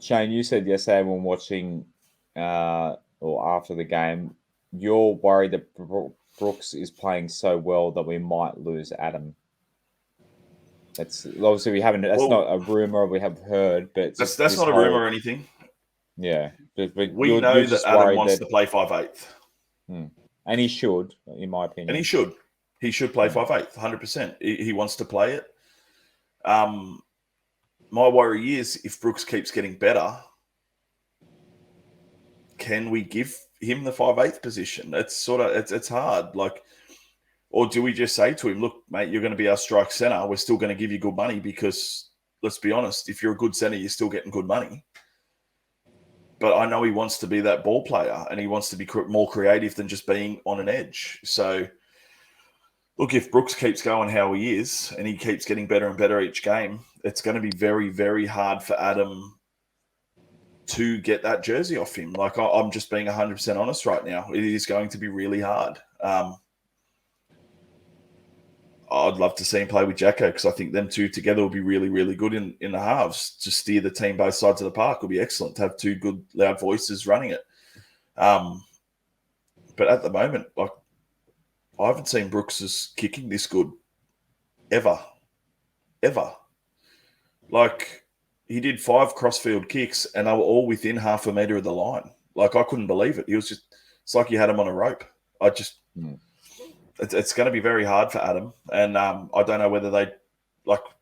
Shayne, you said yesterday when watching or after the game, you're worried that Brooks is playing so well that we might lose Adam. That's obviously we haven't. That's not a rumor we have heard, but that's just not a rumor or anything. Yeah, but we know that Adam wants to play 5'8", and he should, in my opinion. And he should. He should play 5'8", 100%. He wants to play it. My worry is if Brooks keeps getting better, can we give him the 5'8" position? It's hard. Like, or do we just say to him, look, mate, you're going to be our strike center. We're still going to give you good money because, let's be honest, if you're a good center, you're still getting good money. But I know he wants to be that ball player and he wants to be more creative than just being on an edge. So, look, if Brooks keeps going how he is and he keeps getting better and better each game, it's going to be very, very hard for Adam to get that jersey off him. Like, I'm just being 100% honest right now. It is going to be really hard. I'd love to see him play with Jacko because I think them two together will be really, really good in the halves to steer the team both sides of the park. Will be excellent to have two good, loud voices running it. But at the moment, like, I haven't seen Brooks's kicking this good ever. Like, he did 5 crossfield kicks and they were all within half a meter of the line. Like, I couldn't believe it. It's like you had him on a rope. It's going to be very hard for Adam. And I don't know whether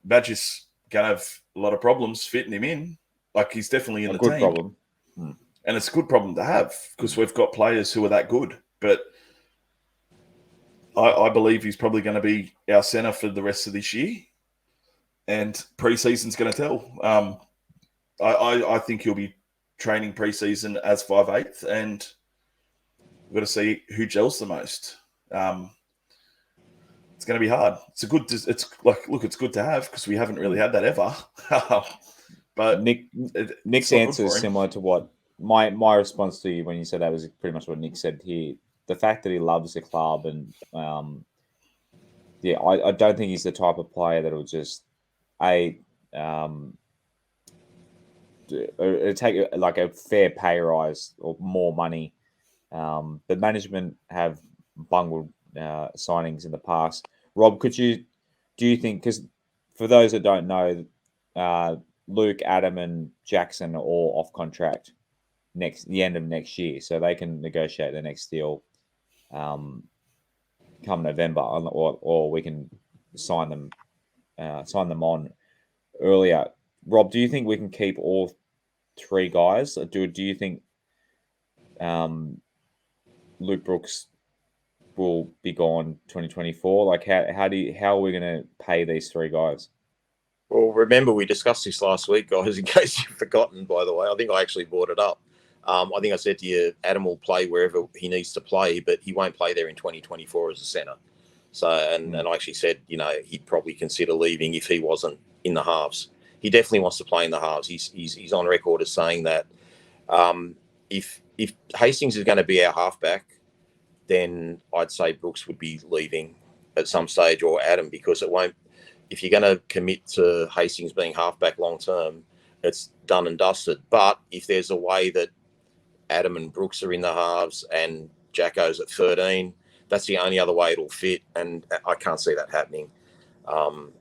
Badger's going to have a lot of problems fitting him in. Like, he's definitely in the team. A good problem. And it's a good problem to have because we've got players who are that good. But I believe he's probably going to be our centre for the rest of this year. And pre-season's going to tell. I think he'll be training pre-season as 5'8", and we've got to see who gels the most. It's going to be hard. It's good to have because we haven't really had that ever. But Nick's answer is similar to what my response to you when you said that was pretty much what Nick said here. The fact that he loves the club and I don't think he's the type of player that will just take like a fair pay rise or more money. The management have bungled signings in the past. Rob, do you think, because for those that don't know, Luke, Adam and Jackson are all off contract the end of next year, so they can negotiate the next deal come November, or we can sign them on earlier. Rob, do you think we can keep all 3 guys? Or do you think Luke Brooks will be gone 2024? Like, how are we going to pay these 3 guys? Well, remember we discussed this last week, guys, in case you've forgotten, by the way. I think I actually brought it up. I think I said to you, Adam will play wherever he needs to play, but he won't play there in 2024 as a centre. So, and I actually said, he'd probably consider leaving if he wasn't in the halves. He definitely wants to play in the halves. He's on record as saying that if Hastings is going to be our halfback, then I'd say Brooks would be leaving at some stage, or Adam, because it won't. If you're going to commit to Hastings being halfback long term, it's done and dusted. But if there's a way that Adam and Brooks are in the halves and Jacko's at 13, that's the only other way it'll fit, and I can't see that happening.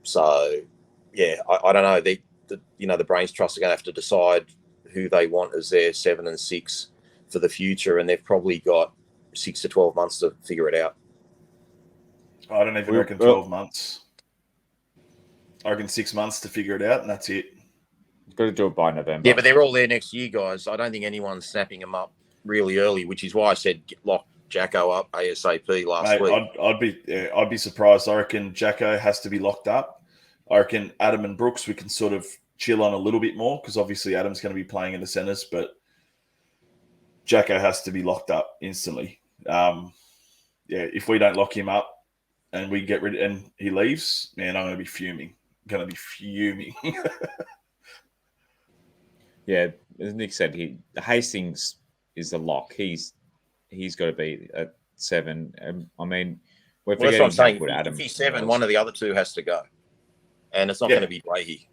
So, yeah, I don't know. The Brains Trust are going to have to decide who they want as their 7 and 6 for the future, and they've probably got 6 to 12 months to figure it out. I don't even reckon 12 months. I reckon 6 months to figure it out, and that's it. Got to do it by November. Yeah, but they're all there next year, guys. I don't think anyone's snapping them up really early, which is why I said lock Jacko up ASAP last week. I'd be surprised. I reckon Jacko has to be locked up. I reckon Adam and Brooks we can sort of chill on a little bit more because obviously Adam's going to be playing in the centres, but Jacko has to be locked up instantly. If we don't lock him up and we get rid and he leaves, man, I'm going to be fuming. Yeah, as Nick said, Hastings is the lock. He's got to be at 7. I mean, that's what I'm saying. If he's 7, one of the other 2 has to go, and it's not going to be Doueihi.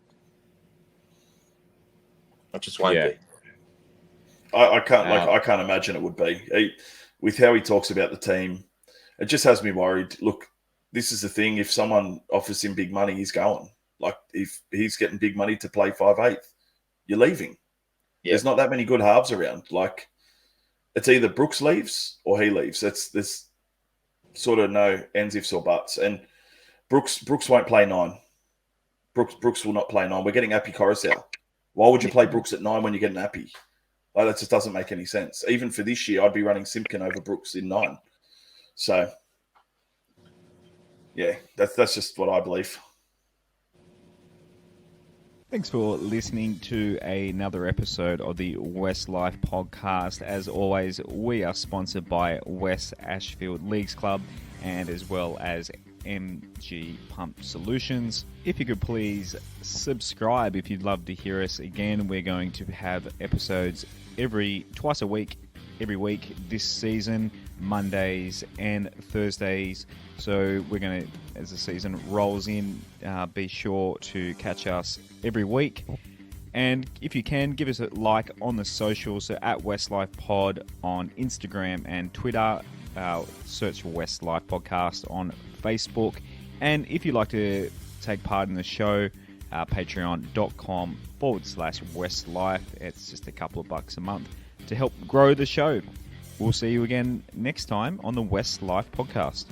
I just won't be. I can't imagine it would be. With how he talks about the team, it just has me worried. Look, this is the thing. If someone offers him big money, he's going. Like, if he's getting big money to play 5'8", you're leaving. Yeah. There's not that many good halves around. Like, it's either Brooks leaves or he leaves. There's sort of no ends, ifs, or buts. And Brooks won't play 9. Brooks will not play 9. We're getting Appy Coruscant. Why would you play Brooks at 9 when you get an Appy? Like, that just doesn't make any sense. Even for this year, I'd be running Simpkin over Brooks in 9. So, yeah, that's just what I believe. Thanks for listening to another episode of the WestsLife Podcast. As always, we are sponsored by West Ashfield Leagues Club and as well as MG Pump Solutions. If you could please subscribe if you'd love to hear us again. We're going to have episodes twice a week, every week this season, Mondays and Thursdays. So we're going to, as the season rolls in, be sure to catch us every week. And if you can, give us a like on the socials. So at WestsLife Pod on Instagram and Twitter. Search for WestsLife Podcast on Facebook. And if you'd like to take part in the show, patreon.com/WestsLife. It's just a couple of bucks a month to help grow the show. We'll see you again next time on the WestsLife Podcast.